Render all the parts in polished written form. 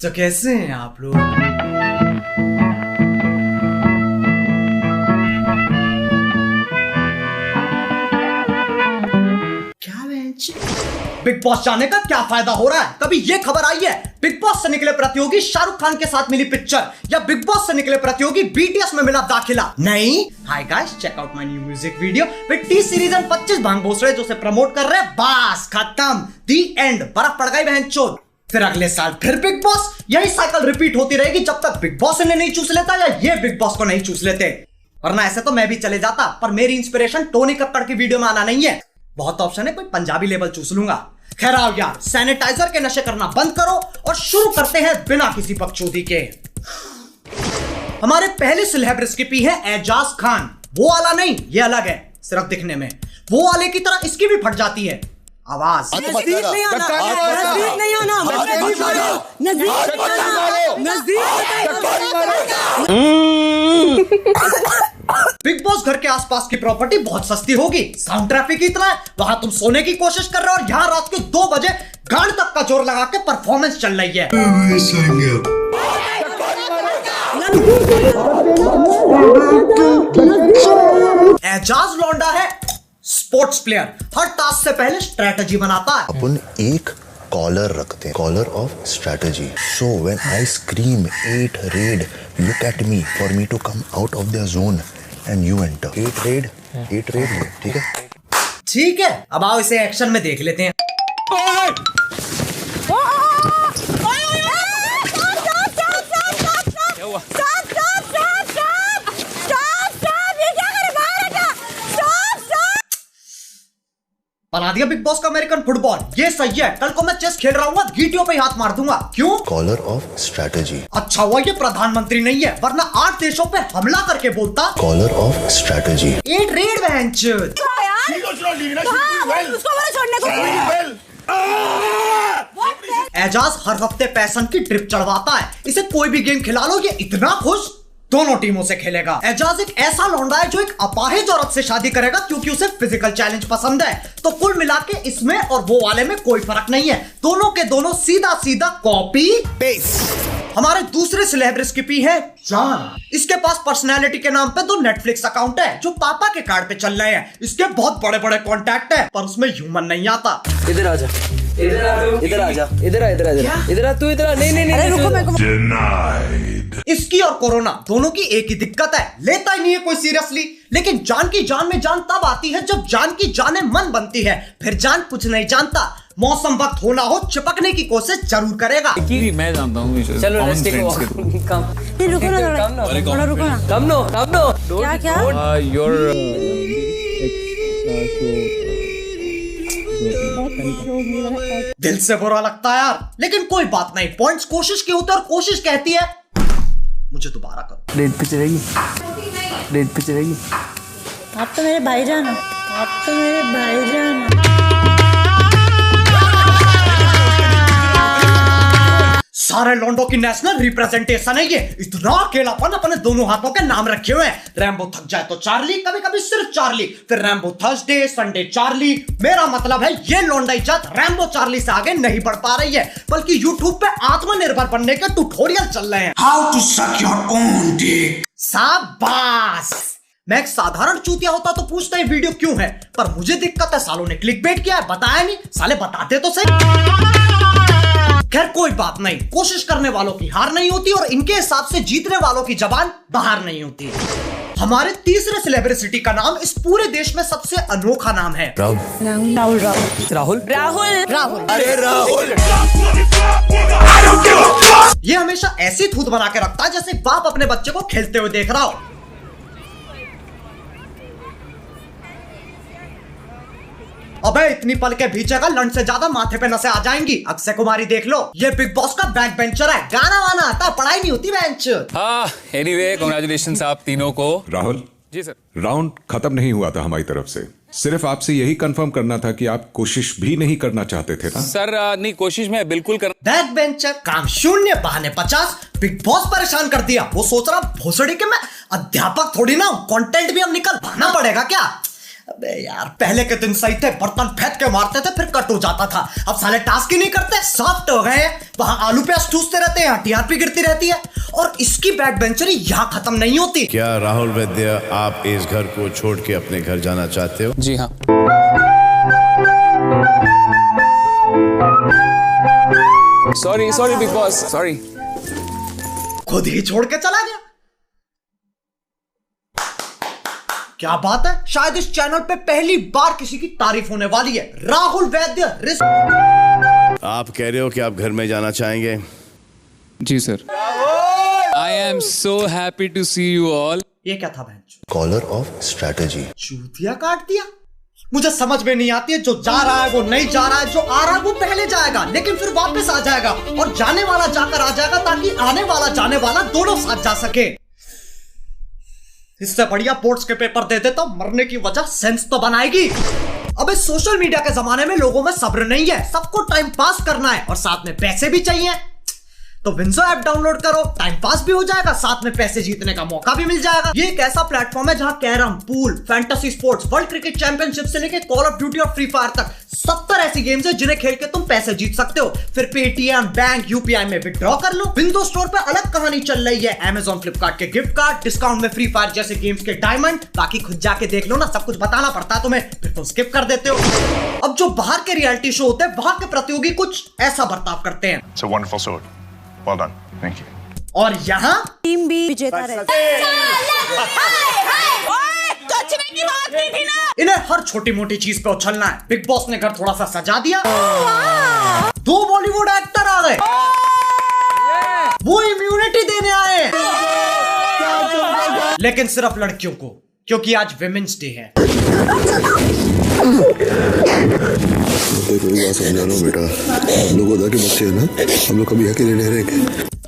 तो कैसे हैं आप लोग? क्या बिग बॉस जाने का क्या फायदा हो रहा है? कभी ये खबर आई है बिग बॉस से निकले प्रतियोगी शाहरुख खान के साथ मिली पिक्चर, या बिग बॉस से निकले प्रतियोगी बीटीएस में मिला दाखिला? नहीं। Hi guys, check out my new music video with T Series and 25 भांग भोसड़े जो से प्रमोट कर रहे हैं। बस खत्म, दी एंड, बर्फ पड़ गई बहनचोद। फिर अगले साल फिर बिग बॉस, यही साइकिल रिपीट होती रहेगी जब तक बिग बॉस इन्हें नहीं चूस लेता या ये बिग बॉस को नहीं चूस लेते। वरना ऐसे तो मैं भी चले जाता, पर मेरी इंस्पिरेशन टोनी कक्कड़ की वीडियो में आना नहीं है। बहुत ऑप्शन है, कोई पंजाबी लेवल चूस लूंगा। खैर आओ यार, सैनिटाइजर के नशे करना बंद करो और शुरू करते हैं बिना किसी बकचोदी के। हमारे पहले सेलेब रेसिपी है एजाज खान। वो वाला नहीं, ये अलग है, सिर्फ दिखने में। वो वाले की तरह इसकी भी फट जाती है आवाज। नजदीक नहीं आना, नजदीक नहीं आना, बिग बॉस घर के आसपास की प्रॉपर्टी बहुत सस्ती होगी, साउंड ट्रैफिक इतना है, वहां तुम सोने की कोशिश कर रहे हो और यहाँ रात के 2 बजे गांड तक का जोर लगा के परफॉर्मेंस चल रही है। एजाज लौंडा है स्पोर्ट्स प्लेयर, हर टास्क से पहले स्ट्रेटजी बनाता है। अपन एक कॉलर रखते हैं, caller of strategy. So when I scream 8 red, look at me for me to come out of the zone and you enter. 8 red, ठीक है? ठीक है, अब आओ इसे एक्शन में देख लेते हैं। बना दिया बिग बॉस का अमेरिकन फुटबॉल, ये सही है। कल को मैं चेस खेल रहा हूँ, गीटियों पे हाथ मार दूंगा। क्यों? Caller of strategy. अच्छा हुआ ये प्रधानमंत्री नहीं है, वरना 8 देशों पे हमला करके बोलता। Collar of strategy. 8 रेड बहनचोद। एजाज हर हफ्ते पैसन की ट्रिप चढ़वाता है, इसे कोई भी गेम खिला लो ये इतना खुश दोनों टीमों से खेलेगा। एजाज एक ऐसा लौंडा है जो एक अपाहिज औरत से शादी करेगा क्योंकि उसे फिजिकल चैलेंज पसंद है। तो कुल मिला के इसमें और वो वाले में कोई फर्क नहीं है, दोनों के दोनों सीधा सीधा कॉपी पेस्ट। हमारे दूसरे सेलेब रेसिपी है जॉन। इसके पास पर्सनैलिटी के नाम पे 2 नेटफ्लिक्स अकाउंट है जो पापा के कार्ड पे चल रहे हैं। इसके बहुत बड़े बड़े कॉन्टैक्ट है, पर उसमें ह्यूमन नहीं आता। इधर आजा, इधर आ, इधर आ, तू इधर आ। नहीं, रुको मैं इसकी और कोरोना दोनों की एक ही दिक्कत है, लेता ही नहीं है कोई सीरियसली। लेकिन जान की जान में जान तब आती है जब जान की जाने मन बनती है, फिर जान कुछ नहीं जानता। मौसम वक्त होना हो चिपकने की कोशिश जरूर करेगा। मैं जानता हूँ। चलो लेट्स टेक अ रुको ना, कम नो क्या योर दिल से बुरा लगता है यार, लेकिन कोई बात नहीं। पॉइंट्स कोशिश की होते और कोशिश कहती है मुझे दोबारा करो। रेड पे चलेगी। आप तो मेरे भाईजान हो, सारे लॉन्डो की नेशनल रिप्रेजेंटेशन है ये। इतना अकेलापन अपने दोनों हाथों के नाम रखे हुए हैं। रैम्बो थक जाए तो चार्ली, कभी कभी सिर्फ चार्ली, फिर रैम्बो थर्सडे, संडे चार्ली। मेरा मतलब है ये लॉन्डाई जात रैम्बो चार्ली से आगे नहीं बढ़ पा रही है, बल्कि यूट्यूब पे आत्मनिर्भर बनने के ट्यूटोरियल चल रहे हैं। How to suck your own dick. शाबाश। मैं एक साधारण चूतिया होता तो पूछता ये वीडियो क्यों है, पर मुझे दिक्कत है सालों ने क्लिकबेट किया है, बताया नहीं। साले बताते तो सही। खैर कोई बात नहीं, कोशिश करने वालों की हार नहीं होती और इनके हिसाब से जीतने वालों की जबान बाहर नहीं होती। हमारे तीसरे सेलिब्रिटी का नाम इस पूरे देश में सबसे अनोखा नाम है राहुल। अरे राहुल, ये हमेशा ऐसी थूत बना के रखता है जैसे बाप अपने बच्चे को खेलते हुए देख रहा हो। अबे इतनी पल के भीचेगा, लंड से ज्यादा माथे पे नसें आ जाएंगी। अक्षय कुमारी देख लो, ये बिग बॉस का बैक बेंचर है, गाना वाना आता, पढ़ाई नहीं होती बेंच। एनीवे कांग्रेचुलेशंस आप तीनों को। राहुल जी सर। राउंड खत्म नहीं हुआ था हमारी तरफ से, सिर्फ आपसे यही कंफर्म करना था कि आप कोशिश भी नहीं करना चाहते थे ना? सर नहीं, कोशिश में बिल्कुल कर। बैक बेंचर, काम 0, बहाने 50। बिग बॉस परेशान कर दिया। वो सोच रहा भोसड़ी के मैं अध्यापक थोड़ी ना, कंटेंट भी हम निकल भाना पड़ेगा क्या। अबे यार, पहले के दिन सही थे, बर्तन फेंक के मारते थे फिर कट हो जाता था। अब साले टास्क ही नहीं करते, सॉफ्ट हो गए। वहां आलू प्याज ठूसते रहते हैं, टीआरपी गिरती रहती है, और इसकी बैक बेंचरी यहाँ खत्म नहीं होती। क्या राहुल वैद्य, आप इस घर को छोड़ के अपने घर जाना चाहते हो? जी हाँ। Sorry big boss, sorry. खुद ही छोड़ के चला गया। क्या बात है, शायद इस चैनल पे पहली बार किसी की तारीफ होने वाली है। राहुल वैद्य आप कह रहे हो कि आप घर में जाना चाहेंगे? जी sir. I am so happy to see you all. ये क्या था बहन? Collar of strategy. चूतिया काट दिया। मुझे समझ में नहीं आती है, जो जा रहा है वो नहीं जा रहा है, जो आ रहा है वो पहले जाएगा लेकिन फिर वापस आ जाएगा, और जाने वाला जाकर आ जाएगा ताकि आने वाला जाने वाला दोनों साथ जा सके। इससे बढ़िया बोर्ड्स के पेपर दे दे तो मरने की वजह सेंस तो बनाएगी। अब इस सोशल मीडिया के जमाने में लोगों में सब्र नहीं है, सबको टाइम पास करना है और साथ में पैसे भी चाहिए। तो विंजो ऐप डाउनलोड करो, टाइम पास भी हो जाएगा, साथ में पैसे जीतने का मौका भी मिल जाएगा। ये एक ऐसा प्लेटफॉर्म है जहां carrom, pool, fantasy sports, world cricket championship से लेकर कॉल ऑफ ड्यूटी और फ्री फायर तक 70 ऐसी गेम्स है जिन्हें खेल के तुम पैसे जीत सकते हो। फिर पेटीएम, बैंक, यूपीआई में विड्रॉ कर लो। विंडो स्टोर पे अलग कहानी चल रही है, अमेजॉन, फ्लिपकार्ट के गिफ्ट कार्ड, डिस्काउंट में फ्री फायर जैसे गेम्स के डायमंड। बाकी खुद जाके देख लो ना, सब कुछ बताना पड़ता है तुम्हें, फिर तुम स्किप कर देते हो। अब जो बाहर के रियलिटी शो होते हैं, वहां के प्रतियोगी कुछ ऐसा बर्ताव करते हैं। It's a wonderful sword. Well done. Thank you. और यहाँ टीम भी विजेता रहती इन्हें हर छोटी मोटी चीज पे उछलना है। बिग बॉस ने घर थोड़ा सा सजा दिया, 2 बॉलीवुड एक्टर आ गए, वो इम्यूनिटी देने आए, लेकिन सिर्फ लड़कियों को, क्योंकि आज विमेंस डे है। कोई बात समझा लो बेटा, हम लोग उधर के बच्चे हैं ना, हम लोग कभी अकेले नहीं रहेंगे।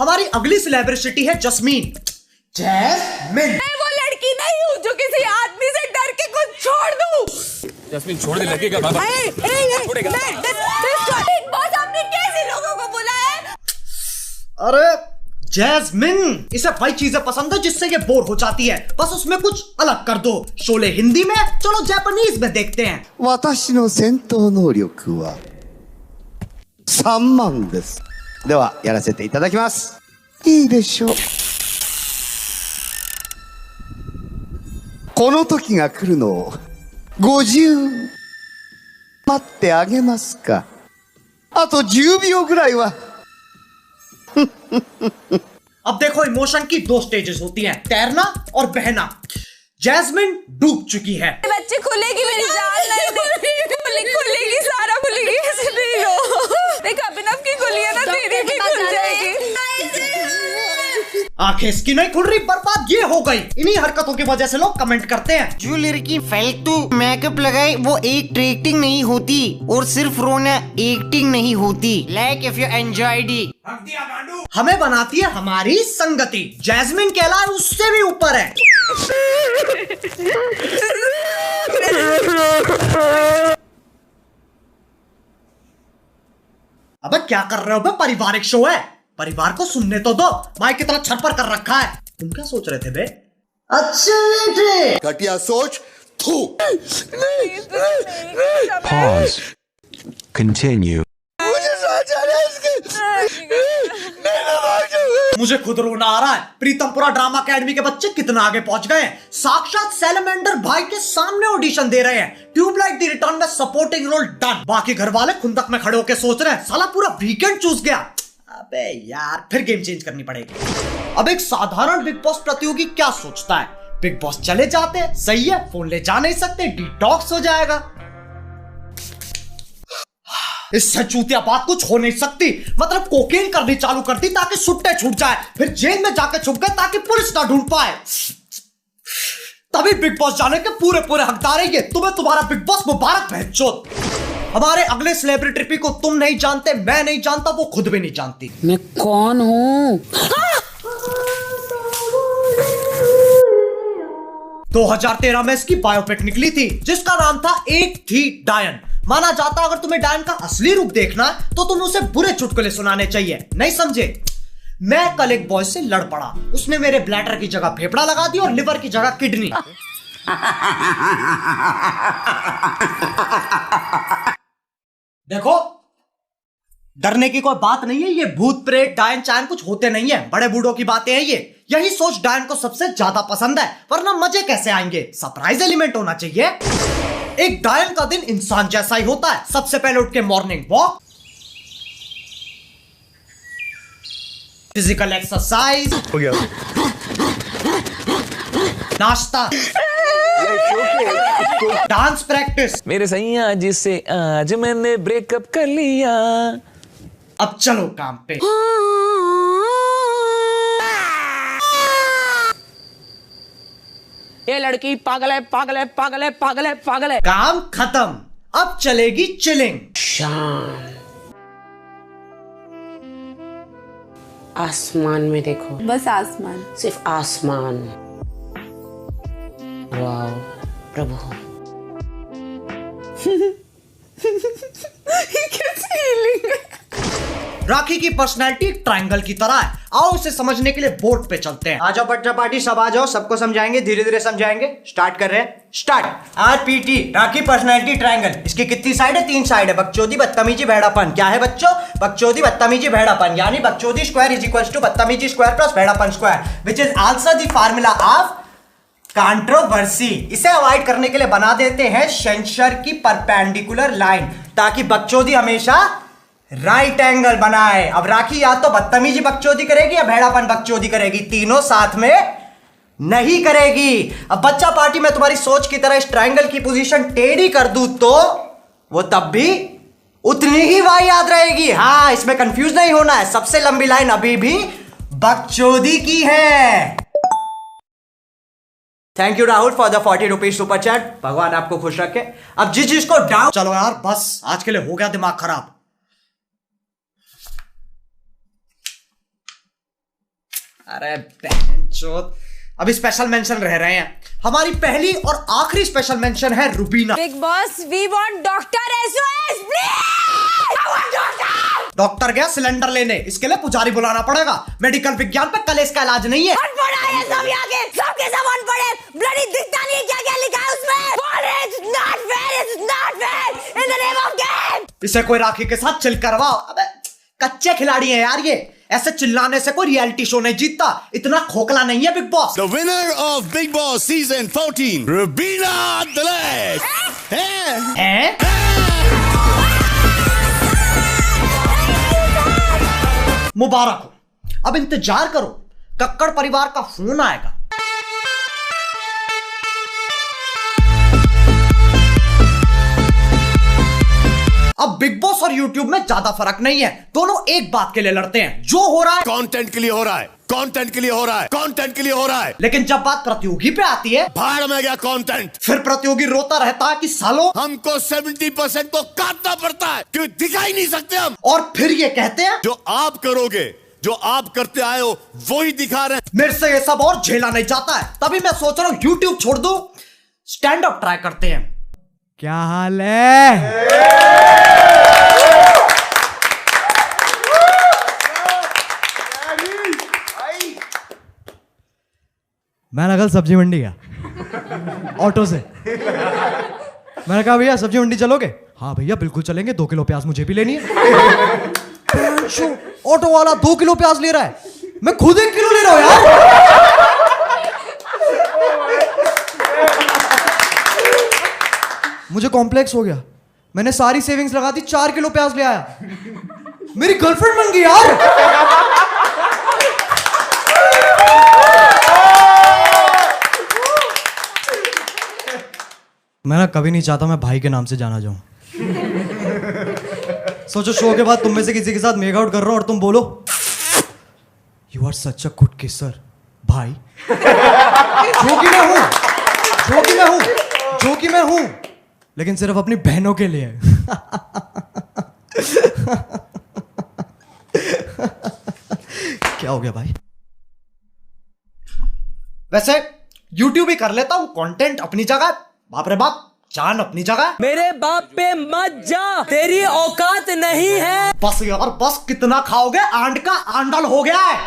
हमारी अगली सेलिब्रिटी है जस्मीन। जैस्मिन, मैं वो लड़की नहीं हूँ जो किसी आदमी से डर के कुछ छोड़ दूँ। जस्मीन छोड़ दे, लगेगा बाबा। बिग बॉस, आपने कैसे लोगों को बुलाया? अरे जैस्मिन, इसे वही चीजें पसंद है जिससे ये बोर हो जाती है, बस उसमें कुछ अलग कर दो। शोले हिंदी में, चलो जापानीज में देखते हैं। 私の戦闘能力は3万です。ではやらせていただきます。いいでしょう。この時が来るのを50待ってあげますか。あと10秒ぐらいは。अब देखो, इमोशन की 2 स्टेजेस होती हैं, तैरना और बहना। जैस्मिन डूब चुकी है। बच्चे खुलेगी मेरी जान नहीं, खुलेगी सारा खुलेगी, ऐसे नहीं लो। देख अभिनव की खुली है ना, तेरी भी खुल जाएगी। आंखें इसकी नहीं खुल रही, बर्बाद ये हो गई। इन्हीं हरकतों की वजह से लोग कमेंट करते हैं, जो लड़की फालतू मेकअप लगाए वो एक्टिंग नहीं होती, और सिर्फ रोना एक्टिंग नहीं होती। Like if you enjoyed it. हमें बनाती है हमारी संगति। जैस्मिन कहलाए उससे भी ऊपर है। अबे क्या कर रहे हो बे, पारिवारिक शो है, परिवार को सुनने तो दो। माइक की तरह छरपर कर रखा है। तुम क्या सोच रहे थे बे? अच्छा बेटे, घटिया सोच। थू। Pause. Continue. मुझे खुद रोना आ रहा है। प्रीतमपुरा ड्रामा अकेडमी के बच्चे कितना आगे पहुंच गए हैं। साक्षात सैलमेंडर भाई के सामने ऑडिशन दे रहे हैं। ट्यूबलाइट द रिटर्न में सपोर्टिंग रोल डन। बाकी घर वाले खुंदक में खड़े होकर सोच रहे हैं, साला पूरा वीकेंड चूस गया। अबे यार, फिर गेम चेंज करनी पड़ेगी। अब एक साधारण बिग बॉस प्रतियोगी क्या सोचता है? बिग बॉस चले जाते, सही है, फोन ले जा नहीं सकते, डिटॉक्स हो जाएगा। इससे चूतिया बात कुछ हो नहीं सकती। मतलब कोकेन करनी चालू कर दी ताकि सुट्टे छूट जाए, फिर जेल में जाके छुप गए ताकि पुलिस ना ढूंढ पाए। तभी बिग बॉस जाने के पूरे हकदार है ये। तुम्हें तुम्हारा बिग बॉस मुबारक बहनचोद। हमारे अगले सेलिब्रिटी को तुम नहीं जानते, मैं नहीं जानता, वो खुद भी नहीं जानती। मैं कौन हूँ? 2013 में इसकी बायोपिक निकली थी जिसका नाम था एक थी डायन। माना जाता अगर तुम्हें डायन का असली रूप देखना है तो तुम्हें उसे बुरे चुटकुले सुनाने चाहिए। नहीं समझे? मैं कल एक बॉय से लड़ पड़ा, उसने मेरे ब्लैडर की जगह फेफड़ा लगा दी और लिवर की जगह किडनी। देखो, डरने की कोई बात नहीं है। ये भूत प्रेत डायन चायन कुछ होते नहीं है, बड़े बूढ़ों की बातें हैं ये। यही सोच डायन को सबसे ज्यादा पसंद है, वरना मजे कैसे आएंगे? सरप्राइज एलिमेंट होना चाहिए। एक डायन का दिन इंसान जैसा ही होता है। सबसे पहले उठ के मॉर्निंग वॉक, फिजिकल एक्सरसाइज हो गया, नाश्ता, डांस प्रैक्टिस। मेरे सैया जिससे आज मैंने ब्रेकअप कर लिया, अब चलो काम पे। ये लड़की पागल है, पागल है, पागल है, पागल है, पागल है। काम खत्म, अब चलेगी चिलिंग। शाम, आसमान में देखो, बस आसमान, सिर्फ आसमान। वाह प्रभु। कैसी फीलिंग है? राखी की पर्सनैलिटी ट्रायंगल की तरह है। आओ इसे समझने के लिए बोर्ड पे चलते हैं। आ जाओ बच्चा पार्टी, सब आ जाओ, सबको समझाएंगे, धीरे धीरे समझाएंगे। स्टार्ट कर रहे हैं, स्टार्ट। RPT, राखी पर्सनैलिटी ट्रायंगल। इसकी कितनी साइड है? 3 साइड है। बकचोदी, बदतमीजी, भेड़ापन। क्या है बच्चों? बकचोदी, बदतमीजी, भेड़ापन। यानी बकचोदी स्क्वायर इज इक्वल टू बदतमीजी स्क्वायर प्लस भेड़ापन square, which is also the formula of controversy. इसे अवॉइड करने के लिए बना देते हैं सेंसर की परपेंडिकुलर लाइन, ताकि बकचोदी हमेशा राइट एंगल बनाए। अब राखी या तो बदतमीजी बकचोदी करेगी या भेड़ापन बकचोदी करेगी, तीनों साथ में नहीं करेगी। अब बच्चा पार्टी में तुम्हारी सोच की तरह इस ट्रायंगल की पोजीशन टेढ़ी कर दूं तो वो तब भी उतनी ही वाई याद रहेगी। हाँ, इसमें कंफ्यूज नहीं होना है। सबसे लंबी लाइन अभी भी बकचोदी की है। Thank you Rahul for the 40 rupees super chat. भगवान आपको खुश रखे। अब जिस चीज को डाउट, चलो यार बस, आज के लिए हो गया दिमाग खराब। अरे बहनचोद, अभी स्पेशल मेंशन रह रहे हैं। हमारी पहली और आखिरी स्पेशल मेंशन है Rubina. Bigg Boss, we want doctor SOS please. I want doctor. Doctor गया सिलेंडर लेने, इसके लिए पुजारी बुलाना पड़ेगा। मेडिकल विज्ञान पे कल इसका इलाज नहीं है। अनपढ़ है सब यहाँ के, सबके सब अनपढ़ है। ब्लडी दिखता नहीं क्या क्या लिखा है उसमें। It's not fair, it's not fair in the name of game। इसे कोई राखी के साथ चिल करवाओ। अबे कच्चे खिलाड़ी हैं यार ये, ऐसे चिल्लाने से कोई रियलिटी शो नहीं जीतता। इतना खोखला नहीं है big boss. The winner of Big Boss season 14, Rubina Dalek. हैं? मुबारक हो। अब इंतजार करो, कक्कड़ परिवार का फोन आएगा। अब बिग बॉस और यूट्यूब में ज्यादा फर्क नहीं है, दोनों एक बात के लिए लड़ते हैं। जो हो रहा है कंटेंट के लिए हो रहा है, कंटेंट के लिए हो रहा है, कंटेंट के लिए हो रहा है। लेकिन जब बात प्रतियोगी पे आती है, भाड़ में गया कंटेंट। फिर प्रतियोगी रोता रहता है कि सालों हमको 70% तो काटना पड़ता है, क्यों दिखाई नहीं सकते हम। और फिर ये कहते हैं जो आप करोगे, जो आप करते आए हो वो ही दिखा रहे हैं। मेरे से ये सब और झेला नहीं जाता है, तभी मैं सोच रहा हूं यूट्यूब छोड़ दूं, स्टैंड अप ट्राई करते हैं। क्या हाल है? मैं कल सब्जी मंडी गया ऑटो से। मैंने कहा भैया सब्जी मंडी चलोगे? हाँ भैया बिल्कुल चलेंगे, 2 किलो प्याज मुझे भी लेनी है। ऑटो वाला 2 किलो प्याज ले रहा है, मैं खुद 1 किलो ले रहा हूं यार। मुझे कॉम्प्लेक्स हो गया, मैंने सारी सेविंग्स लगा दी, 4 किलो प्याज ले आया। मेरी गर्लफ्रेंड बन गई यार। मैं ना कभी नहीं चाहता मैं भाई के नाम से जाना जाऊं। सोचो शो के बाद तुम में से किसी के साथ मेक आउट कर रहा हूं और तुम बोलो you are such a good kisser भाई। जो कि मैं हूं, लेकिन सिर्फ अपनी बहनों के लिए। क्या हो गया भाई? वैसे यूट्यूब ही कर लेता हूं, कंटेंट अपनी जगह, बाप रे बाप, जान अपनी जगह। मेरे बाप पे मत जा, तेरी औकात नहीं है। बस यार बस, कितना खाओगे? आंड का आंडल हो गया है।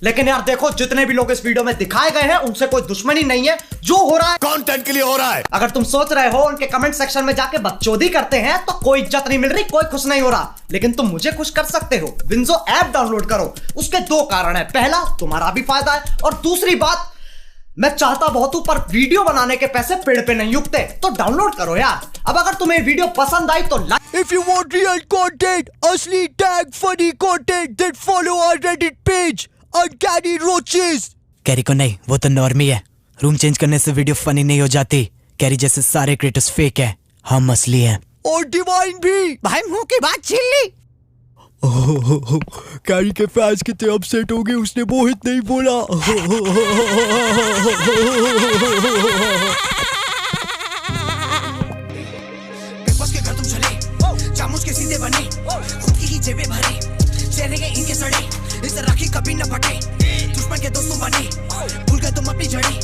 लेकिन यार देखो, जितने भी लोग इस वीडियो में दिखाए गए हैं उनसे कोई दुश्मनी नहीं है। जो हो रहा है कंटेंट के लिए हो रहा है। अगर तुम सोच रहे हो उनके कमेंट सेक्शन में जाके बकचोदी करते हैं तो कोई इज्जत नहीं मिल रही, कोई खुश नहीं हो रहा, लेकिन तुम मुझे खुश कर सकते हो। विंजो ऐप डाउनलोड करो। उसके दो कारण है, पहला तुम्हारा भी फायदा है और दूसरी बात, मैं चाहता बहुत हूं पर वीडियो बनाने के पैसे पेड़ पे नहीं उगते, तो डाउनलोड करो यार। अब अगर तुम्हें वीडियो पसंद आई तो like. If you want real content, असली tag funny content, then follow our Reddit page, Uncanny Roaches. Carry को नहीं, वो तो नॉर्मी है। रूम चेंज करने से वीडियो फनी नहीं हो जाती। कैरी जैसे सारे क्रिएटर्स फेक है, हम असली हैं। और डिवाइन भी। भाई मुंह की बात छीन ली। कैरी के फैंस कितने अपसेट हो गए, उसने मोहित नहीं बोला। बस के घर तुम चले, चामुच के सीधे बने, खुद की ही जेबें भरे, चेहरे के इनके सड़े, इसे राखी कभी न फटे, दुश्मन के दोस्तों बने, भूल गए तुम अपनी जड़ें,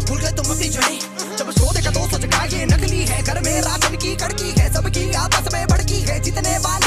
भूल गए तुम अपनी जड़ें। जब सो देखा तो सोच का ये नकली है, घर में राशन की कड़की है, सबकी आपस में भड़की है, जितने वाले